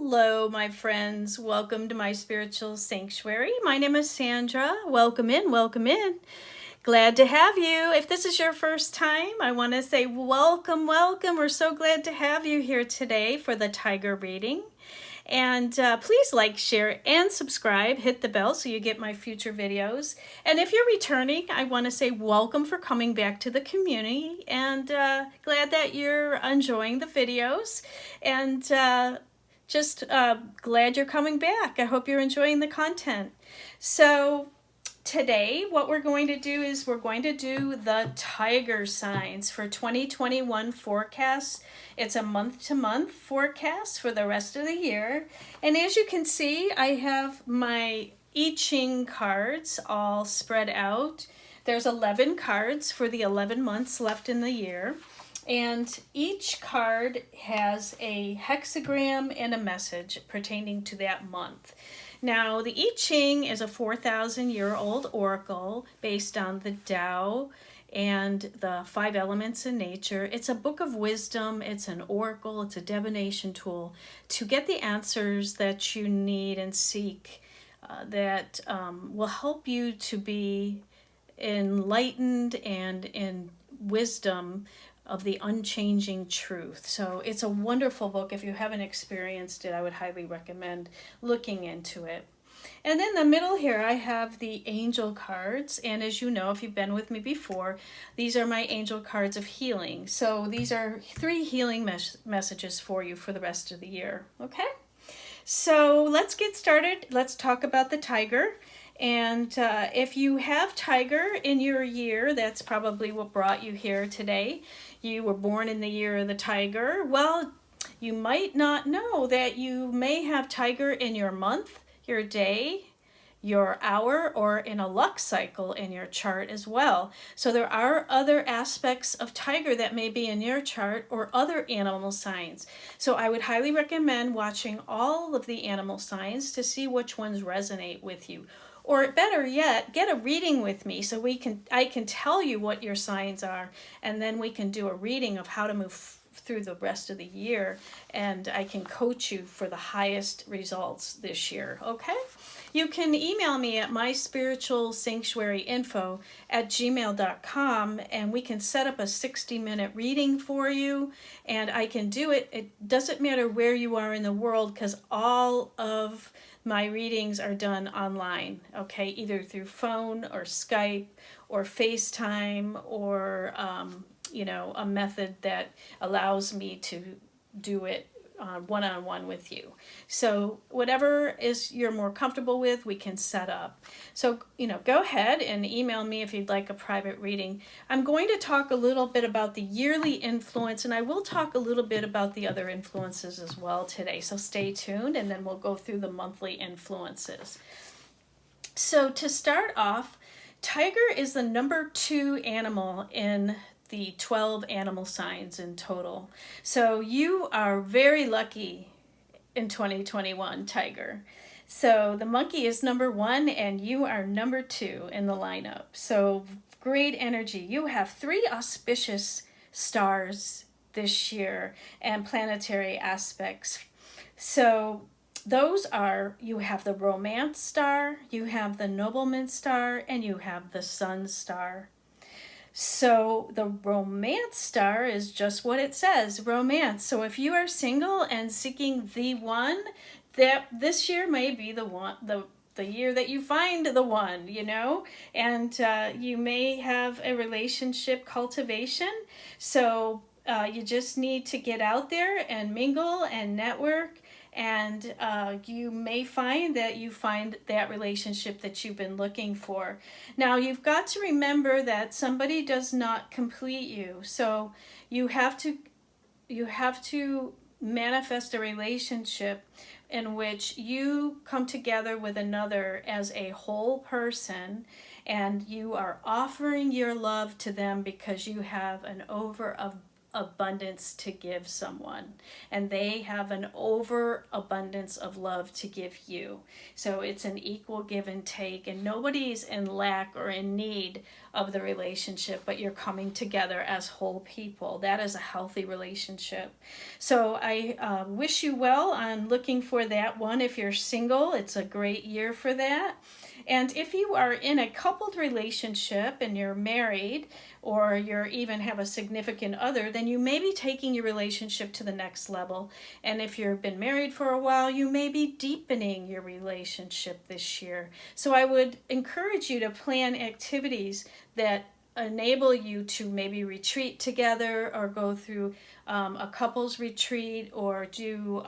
Hello, my friends. Welcome to my spiritual sanctuary. My name is Sandra. Welcome in, welcome in. Glad to have you. If this is your first time, I want to say welcome, welcome. We're so glad to have you here today for the Tiger reading. And please like, share, and subscribe. Hit the bell so you get my future videos. And if you're returning, I want to say welcome for coming back to the community. And glad that you're enjoying the videos. And just glad you're coming back. I hope you're enjoying the content. So today, what we're going to do is we're going to do the Tiger signs for 2021 forecasts. It's a month-to-month forecast for the rest of the year. And as you can see, I have my I Ching cards all spread out. There's 11 cards for the 11 months left in the year. And each card has a hexagram and a message pertaining to that month. Now, the I Ching is a 4,000-year-old oracle based on the Tao and the 5 elements in nature. It's a book of wisdom, it's an oracle, it's a divination tool to get the answers that you need and seek that will help you to be enlightened and in wisdom of the unchanging truth. So it's a wonderful book. If you haven't experienced it, I would highly recommend looking into it. And in the middle here, I have the angel cards. And as you know, if you've been with me before, these are my angel cards of healing. So these are 3 healing messages for you for the rest of the year. Okay? So let's get started. Let's talk about the Tiger. And if you have Tiger in your year, that's probably what brought you here today. You were born in the year of the Tiger. Well, you might not know that you may have Tiger in your month, your day, your hour, or in a luck cycle in your chart as well. So there are other aspects of Tiger that may be in your chart or other animal signs. So I would highly recommend watching all of the animal signs to see which ones resonate with you. Or better yet, get a reading with me so I can tell you what your signs are, and then we can do a reading of how to move through the rest of the year, and I can coach you for the highest results this year, okay? You can email me at myspiritualsanctuaryinfo@gmail.com, and we can set up a 60-minute reading for you, and I can do it. It doesn't matter where you are in the world, because all of my readings are done online, okay? Either through phone or Skype or FaceTime or a method that allows me to do it one-on-one with you. So whatever is you're more comfortable with, we can set up. So, go ahead and email me if you'd like a private reading. I'm going to talk a little bit about the yearly influence, and I will talk a little bit about the other influences as well today. So stay tuned, and then we'll go through the monthly influences. So to start off, Tiger is the number 2 animal in the 12 animal signs in total. So you are very lucky in 2021, Tiger. So the monkey is number 1 and you are number 2 in the lineup. So great energy. You have 3 auspicious stars this year and planetary aspects. So those are, you have the romance star, you have the nobleman star, and you have the sun star. So the romance star is just what it says, romance. So if you are single and seeking the one, that this year may be the one, the year that you find the one, and you may have a relationship cultivation. So you just need to get out there and mingle and network. And you may find that you find that relationship that you've been looking for. Now, you've got to remember that somebody does not complete you. So you have to manifest a relationship in which you come together with another as a whole person, and you are offering your love to them because you have an abundance to give someone, and they have an overabundance of love to give you. So it's an equal give and take, and nobody's in lack or in need of the relationship, but you're coming together as whole people. That is a healthy relationship. So I wish you well on looking for that one. If you're single, it's a great year for that. And if you are in a coupled relationship and you're married, or you even have a significant other, then you may be taking your relationship to the next level. And if you've been married for a while, you may be deepening your relationship this year. So I would encourage you to plan activities that enable you to maybe retreat together, or go through a couples retreat, or do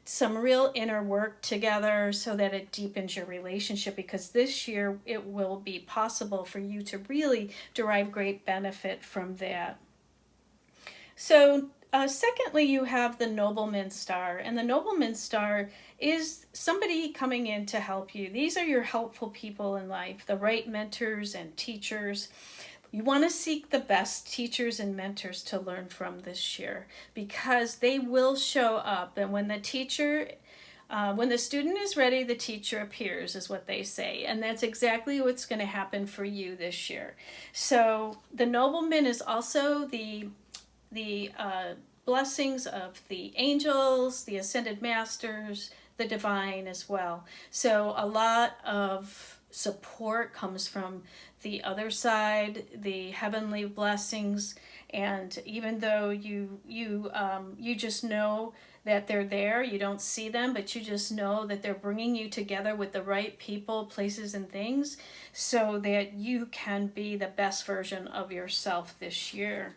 some real inner work together so that it deepens your relationship, because this year it will be possible for you to really derive great benefit from that. So secondly, you have the nobleman star, and the nobleman star is somebody coming in to help you. These are your helpful people in life, the right mentors and teachers. You want to seek the best teachers and mentors to learn from this year, because they will show up. And when the student is ready, the teacher appears, is what they say. And that's exactly what's going to happen for you this year. So the nobleman is also the blessings of the angels, the ascended masters, the divine as well. So a lot of support comes from the other side, the heavenly blessings. And even though you just know that they're there, you don't see them, but you just know that they're bringing you together with the right people, places, and things, so that you can be the best version of yourself this year.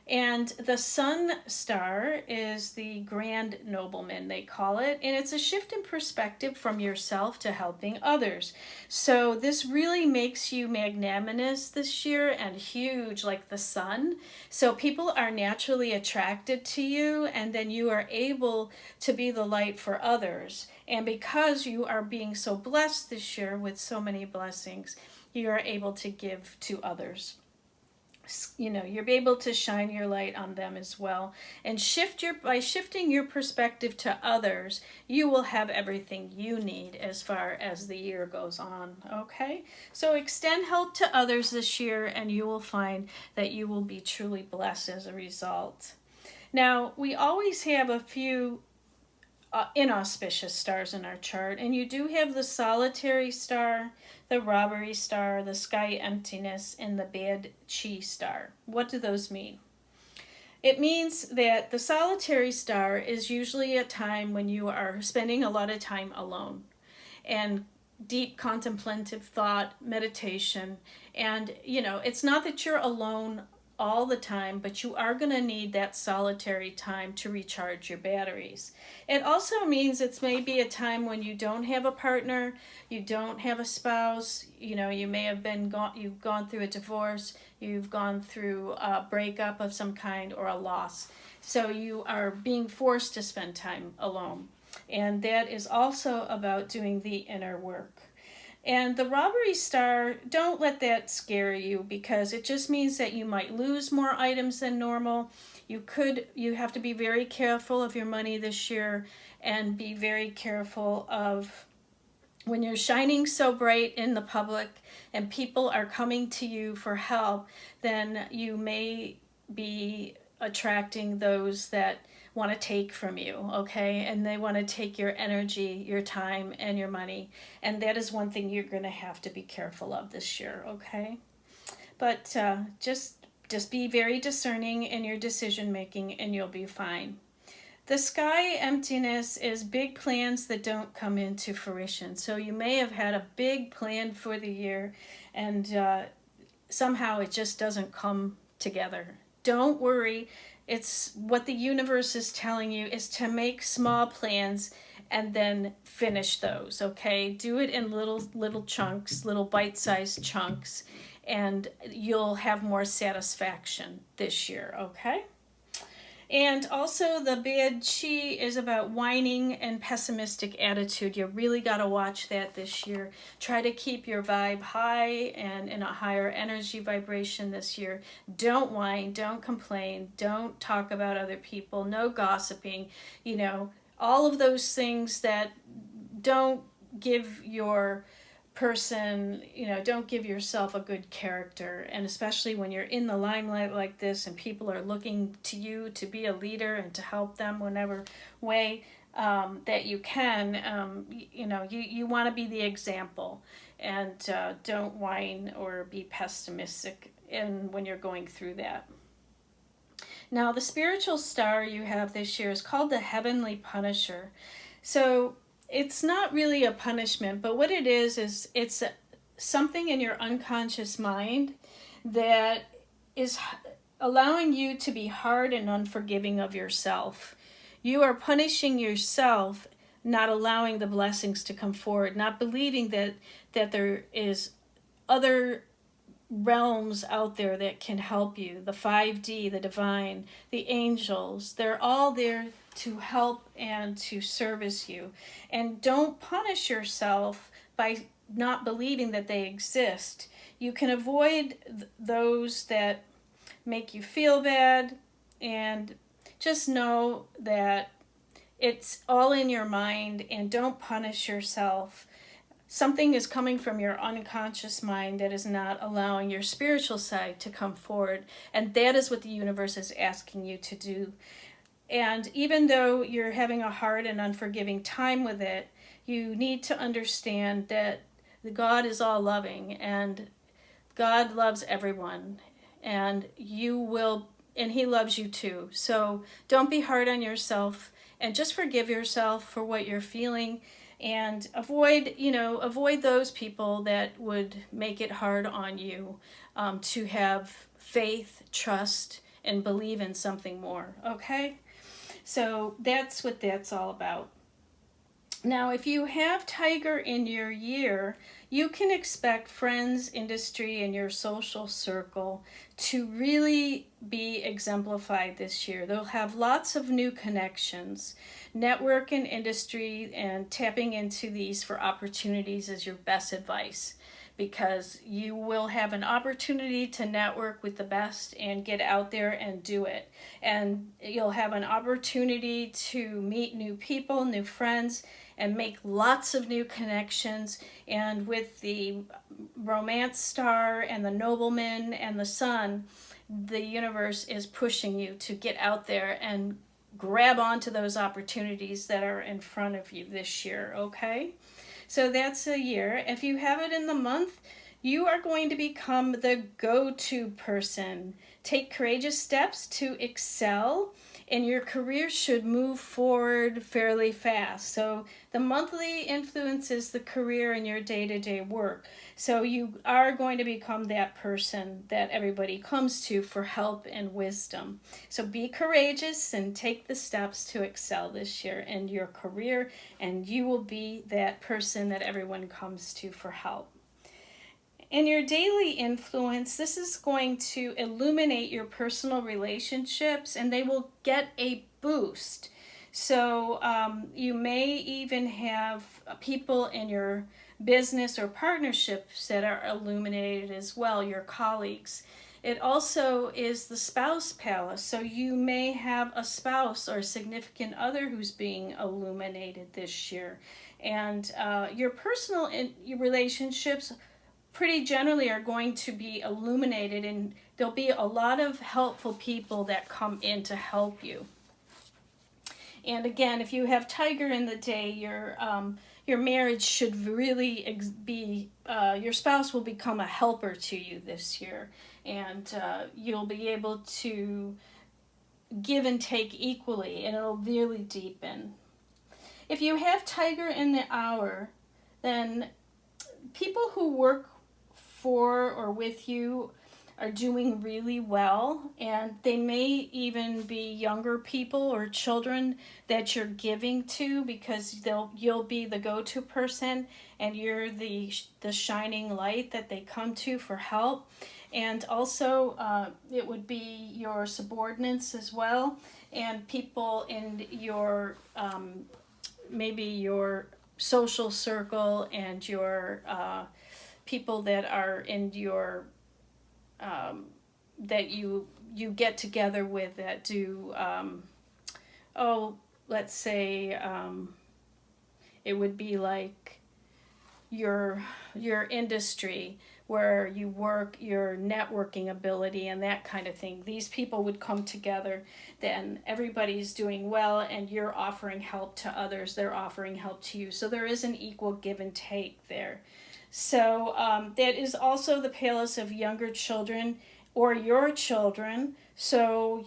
And the sun star is the grand nobleman, they call it, and it's a shift in perspective from yourself to helping others. So this really makes you magnanimous this year and huge, like the sun. So people are naturally attracted to you, and then you are able to be the light for others. And because you are being so blessed this year with so many blessings, you are able to give to others. You know, you're able to shine your light on them as well. And by shifting your perspective to others, you will have everything you need as far as the year goes on. Okay? So extend help to others this year, and you will find that you will be truly blessed as a result. Now, we always have a few inauspicious stars in our chart, and you do have the solitary star, the robbery star, the sky emptiness, and the bad chi star. What do those mean? It means that the solitary star is usually a time when you are spending a lot of time alone, and deep contemplative thought, meditation. And it's not that you're alone all the time, but you are going to need that solitary time to recharge your batteries. It also means it's maybe a time when you don't have a partner, you don't have a spouse, you may have you've gone through a divorce, you've gone through a breakup of some kind, or a loss. So you are being forced to spend time alone. And that is also about doing the inner work. And the robbery star, don't let that scare you, because it just means that you might lose more items than normal. You have to be very careful of your money this year, and be very careful of when you're shining so bright in the public and people are coming to you for help, then you may be attracting those that want to take from you, okay? And they want to take your energy, your time, and your money. And that is one thing you're going to have to be careful of this year, okay? But just be very discerning in your decision making, and you'll be fine. The sky emptiness is big plans that don't come into fruition. So you may have had a big plan for the year, and somehow it just doesn't come together. Don't worry. It's what the universe is telling you is to make small plans and then finish those, okay? Do it in little chunks, little bite-sized chunks, and you'll have more satisfaction this year, okay? And also the bad chi is about whining and pessimistic attitude. You really got to watch that this year. Try to keep your vibe high and in a higher energy vibration this year. Don't whine, don't complain, don't talk about other people, no gossiping, all of those things that don't give your person, don't give yourself a good character. And especially when you're in the limelight like this and people are looking to you to be a leader and to help them whatever way that you can, you want to be the example, and don't whine or be pessimistic when you're going through that. Now, the spiritual star you have this year is called the Heavenly Punisher. So it's not really a punishment, but what it is it's something in your unconscious mind that is allowing you to be hard and unforgiving of yourself. You are punishing yourself, not allowing the blessings to come forward, not believing that there is other realms out there that can help you. The 5D, the divine, the angels, they're all there to help and to service you. And don't punish yourself by not believing that they exist. You can avoid those that make you feel bad, and just know that it's all in your mind, and don't punish yourself. Something is coming from your unconscious mind that is not allowing your spiritual side to come forward. And that is what the universe is asking you to do. And even though you're having a hard and unforgiving time with it, you need to understand that God is all loving, and God loves everyone, and He loves you too. So don't be hard on yourself, and just forgive yourself for what you're feeling. And avoid those people that would make it hard on you to have faith, trust, and believe in something more, okay? So that's what that's all about. Now, if you have Tiger in your year, you can expect friends, industry, and your social circle to really be exemplified this year. They'll have lots of new connections. Network and industry and tapping into these for opportunities is your best advice, because you will have an opportunity to network with the best and get out there and do it. And you'll have an opportunity to meet new people, new friends, and make lots of new connections. And with the romance star and the nobleman and the sun, the universe is pushing you to get out there and grab onto those opportunities that are in front of you this year, okay? So that's a year. If you have it in the month, you are going to become the go-to person. Take courageous steps to excel, and your career should move forward fairly fast. So the monthly influences the career and your day-to-day work. So you are going to become that person that everybody comes to for help and wisdom. So be courageous and take the steps to excel this year in your career, and you will be that person that everyone comes to for help. In your daily influence, this is going to illuminate your personal relationships, and they will get a boost. So you may even have people in your business or partnerships that are illuminated as well, your colleagues. It also is the spouse palace, so you may have a spouse or a significant other who's being illuminated this year. And your personal relationships pretty generally are going to be illuminated, and there'll be a lot of helpful people that come in to help you. And again, if you have Tiger in the day, your marriage should really be, your spouse will become a helper to you this year, and you'll be able to give and take equally, and it'll really deepen. If you have Tiger in the hour, then people who work for or with you are doing really well, and they may even be younger people or children that you're giving to, because you'll be the go-to person, and you're the shining light that they come to for help. And also it would be your subordinates as well, and people in your maybe your social circle and your people that are in your that you get together with that do let's say it would be like your industry where you work, your networking ability and that kind of thing. These people would come together, then everybody's doing well and you're offering help to others, they're offering help to you. So there is an equal give and take there. So that is also the palace of younger children or your children. So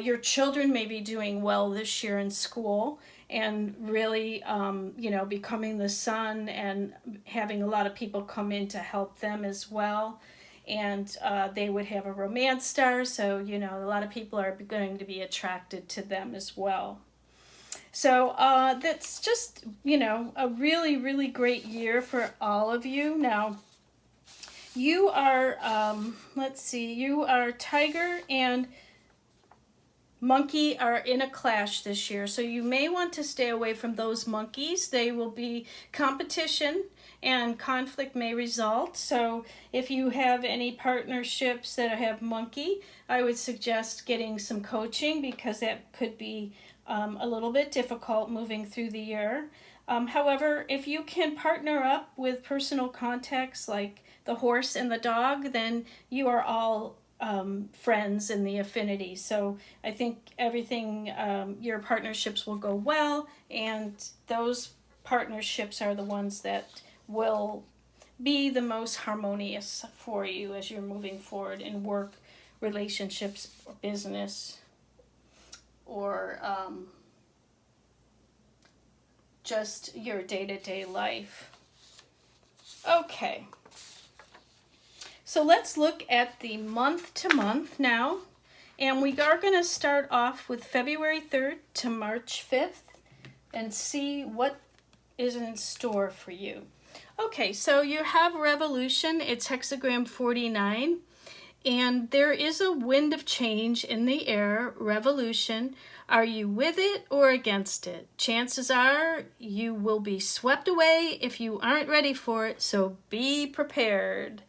your children may be doing well this year in school and really, becoming the sun and having a lot of people come in to help them as well. And they would have a romance star, so, a lot of people are going to be attracted to them as well. So that's just, a really, really great year for all of you. Now, you are, you are Tiger and Monkey are in a clash this year, so you may want to stay away from those monkeys. They will be competition and conflict may result. So if you have any partnerships that have monkey, I would suggest getting some coaching because that could be a little bit difficult moving through the year. However, if you can partner up with personal contacts like the horse and the dog, then you are all friends in the affinity. So I think everything, your partnerships will go well, and those partnerships are the ones that will be the most harmonious for you as you're moving forward in work, relationships, or business, or just your day-to-day life. Okay. So let's look at the month to month now. And we are going to start off with February 3rd to March 5th and see what is in store for you. Okay, so you have Revolution. It's hexagram 49. And there is a wind of change in the air, revolution. Are you with it or against it? Chances are you will be swept away if you aren't ready for it, so be prepared.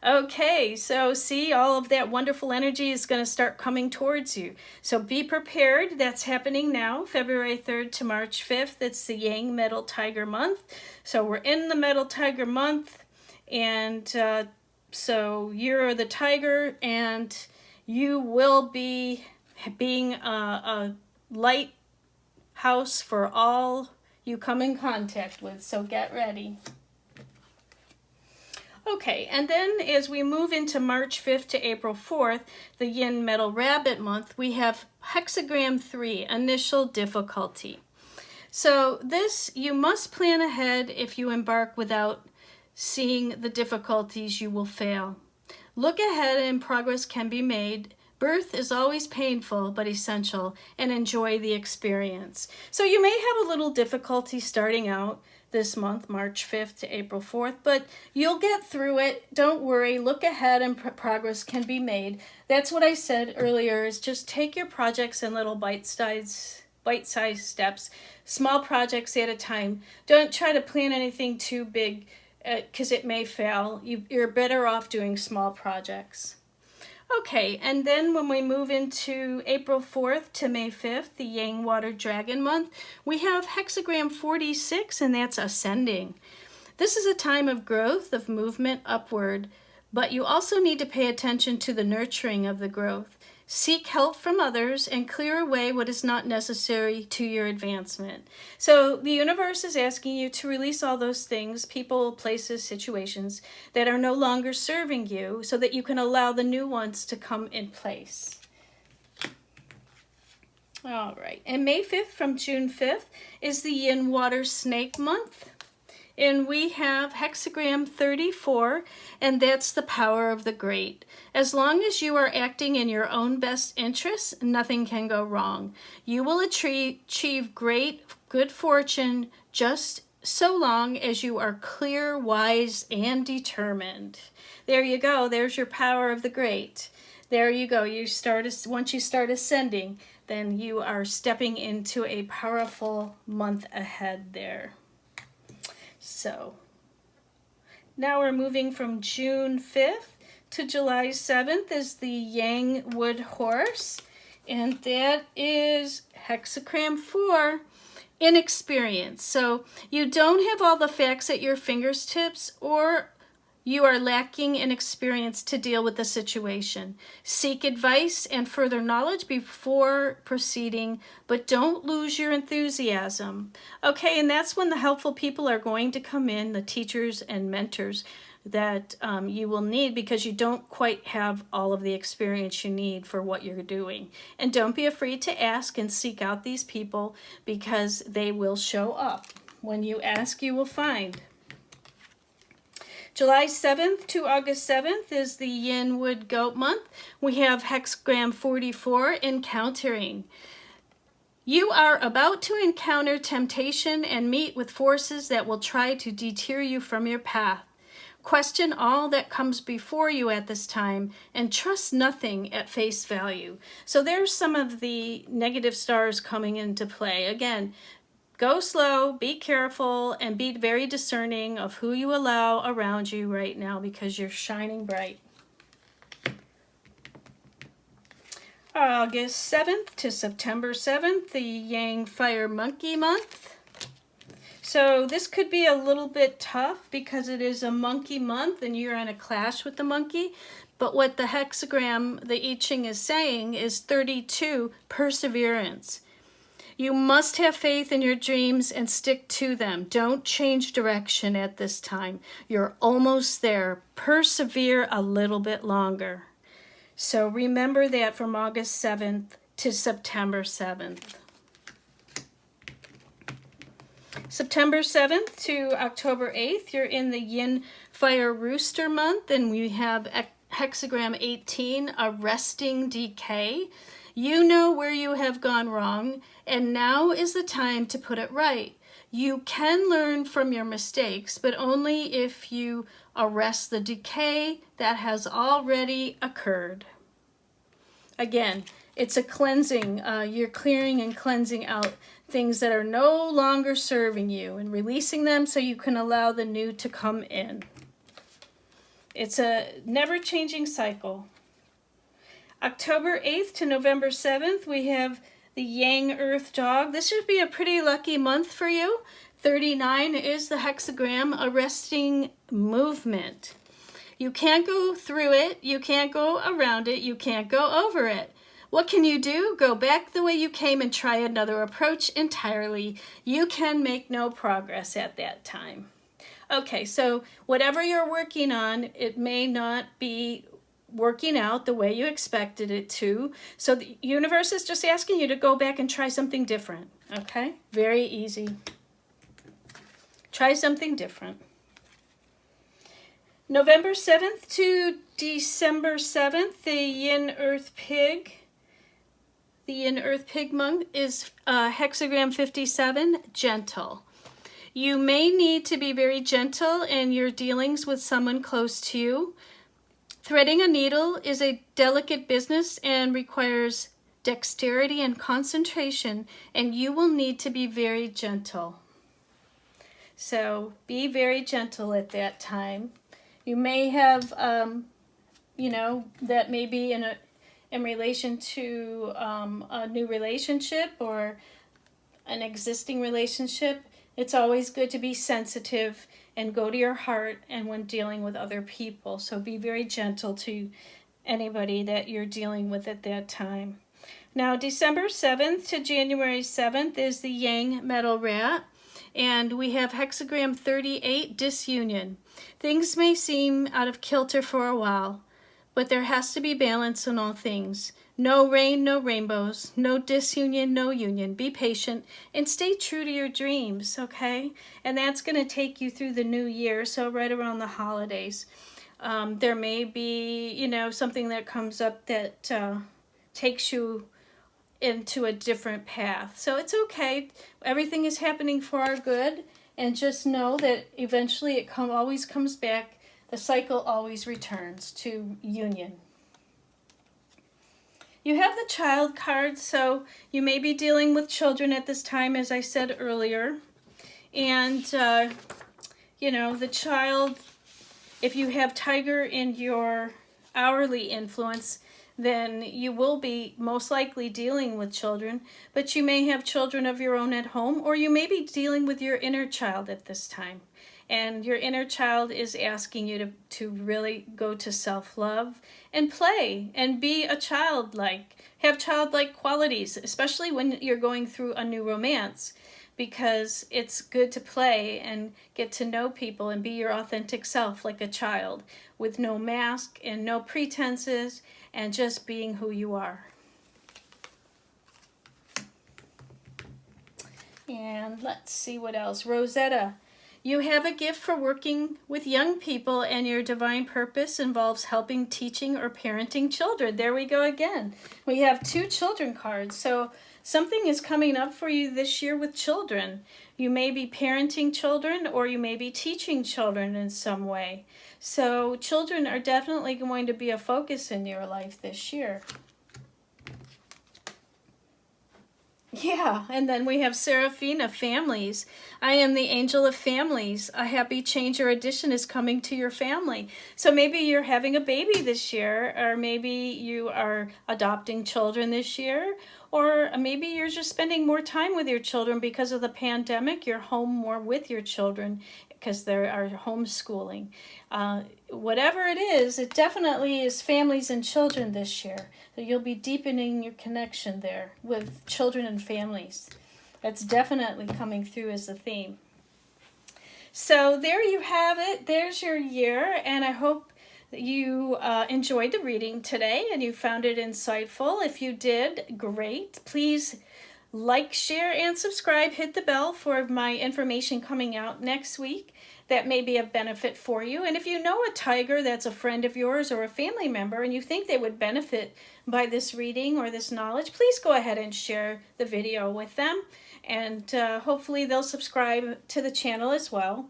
Okay, so see, all of that wonderful energy is going to start coming towards you. So be prepared. That's happening now, February 3rd to March 5th. It's the Yang Metal Tiger month. So we're in the Metal Tiger month, and so you're the tiger, and you will be being a lighthouse for all you come in contact with, so get ready. Okay, and then as we move into March 5th to April 4th, the Yin Metal Rabbit month, we have hexagram 3, initial difficulty. So this, you must plan ahead if you embark without seeing the difficulties, you will fail. Look ahead and progress can be made. Birth is always painful but essential, and enjoy the experience. So you may have a little difficulty starting out this month, March 5th to April 4th, but you'll get through it. Don't worry. Look ahead and progress can be made. That's what I said earlier, is just take your projects in little bite-sized steps, small projects at a time. Don't try to plan anything too big, because it may fail. You're better off doing small projects. Okay, and then when we move into April 4th to May 5th, the Yang Water Dragon month, we have hexagram 46, and that's ascending. This is a time of growth, of movement upward, but you also need to pay attention to the nurturing of the growth. Seek help from others and clear away what is not necessary to your advancement. So the universe is asking you to release all those things, people, places, situations that are no longer serving you, so that you can allow the new ones to come in place. All right, and May 5th from June 5th is the Yin Water Snake month. And we have hexagram 34, and that's the power of the great. As long as you are acting in your own best interests, nothing can go wrong. You will achieve great good fortune just so long as you are clear, wise, and determined. There you go. There's your power of the great. There you go. Once you start ascending, then you are stepping into a powerful month ahead there. So now we're moving from June 5th to July 7th is the Yang Wood Horse, and that is hexagram 4, inexperience. So you don't have all the facts at your fingertips, or you are lacking in experience to deal with the situation. Seek advice and further knowledge before proceeding, but don't lose your enthusiasm. Okay, and that's when the helpful people are going to come in, the teachers and mentors that you will need, because you don't quite have all of the experience you need for what you're doing. And don't be afraid to ask and seek out these people, because they will show up. When you ask, you will find. July 7th to August 7th is the Yin Wood Goat month. We have hexagram 44, encountering. You are about to encounter temptation and meet with forces that will try to deter you from your path. Question all that comes before you at this time and trust nothing at face value. So there's some of the negative stars coming into play. Again, go slow, be careful, and be very discerning of who you allow around you right now, because you're shining bright. August 7th to September 7th, the Yang Fire Monkey month. So this could be a little bit tough because it is a monkey month and you're in a clash with the monkey. But what the hexagram, the I Ching, is saying is 32, perseverance. You must have faith in your dreams and stick to them. Don't change direction at this time. You're almost there. Persevere a little bit longer. So remember that from August 7th to September 7th. September 7th to October 8th, you're in the Yin Fire Rooster month, and we have hexagram 18, arresting decay. You know where you have gone wrong, and now is the time to put it right. You can learn from your mistakes, but only if you arrest the decay that has already occurred. Again, it's a cleansing. You're clearing and cleansing out things that are no longer serving you and releasing them so you can allow the new to come in. It's a never-changing cycle. October 8th to November 7th, we have the Yang Earth Dog. This should be a pretty lucky month for you. 39 is the hexagram, arresting movement. You can't go through it, you can't go around it, you can't go over it. What can you do? Go back the way you came and try another approach entirely. You can make no progress at that time. Okay, so whatever you're working on, it may not be working out the way you expected it to. So the universe is just asking you to go back and try something different. Okay? Very easy. Try something different. November 7th to December 7th, the Yin Earth Pig. The Yin Earth Pig month is hexagram 57, gentle. You may need to be very gentle in your dealings with someone close to you. Threading a needle is a delicate business and requires dexterity and concentration, and you will need to be very gentle. So be very gentle at that time. You may have, that may be in relation to a new relationship or an existing relationship. It's always good to be sensitive and go to your heart and when dealing with other people. So be very gentle to anybody that you're dealing with at that time. Now, December 7th to January 7th is the Yang Metal Rat. And we have hexagram 38, disunion. Things may seem out of kilter for a while, but there has to be balance in all things. No rain, no rainbows, no disunion, no union. Be patient and stay true to your dreams, okay? And that's going to take you through the new year, so right around the holidays. There may be, something that comes up that takes you into a different path. So it's okay. Everything is happening for our good, and just know that eventually it always comes back. The cycle always returns to union. You have the child card, so you may be dealing with children at this time, as I said earlier. And, you know, the child, if you have Tiger in your hourly influence, then you will be most likely dealing with children, but you may have children of your own at home, or you may be dealing with your inner child at this time. And your inner child is asking you to really go to self-love and play and be a childlike, have childlike qualities, especially when you're going through a new romance, because it's good to play and get to know people and be your authentic self like a child with no mask and no pretenses and just being who you are. And let's see what else. Rosetta, you have a gift for working with young people, and your divine purpose involves helping, teaching, or parenting children. There we go again. We have 2 children cards. So something is coming up for you this year with children. You may be parenting children, or you may be teaching children in some way. So children are definitely going to be a focus in your life this year. Yeah, and then we have Seraphina, families. I am the angel of families. A happy change or addition is coming to your family. So maybe you're having a baby this year, or maybe you are adopting children this year, or maybe you're just spending more time with your children because of the pandemic. You're home more with your children because they are homeschooling. Whatever it is, it definitely is families and children this year. So you'll be deepening your connection there with children and families. That's definitely coming through as a theme. So there you have it. There's your year, and I hope that you enjoyed the reading today and you found it insightful. If you did, great. Please like, share, and subscribe. Hit the bell for my information coming out next week that may be of benefit for you. And if you know a tiger that's a friend of yours or a family member and you think they would benefit by this reading or this knowledge, please go ahead and share the video with them. And hopefully they'll subscribe to the channel as well.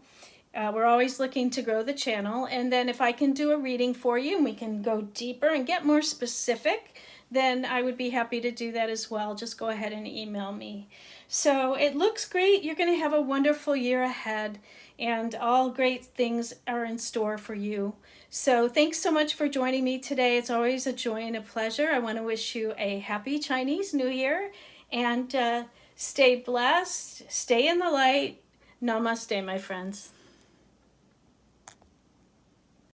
We're always looking to grow the channel. And then if I can do a reading for you and we can go deeper and get more specific, then I would be happy to do that as well. Just go ahead and email me. So it looks great. You're going to have a wonderful year ahead, and all great things are in store for you. So thanks so much for joining me today. It's always a joy and a pleasure. I want to wish you a happy Chinese New Year, and stay blessed, stay in the light. Namaste, my friends.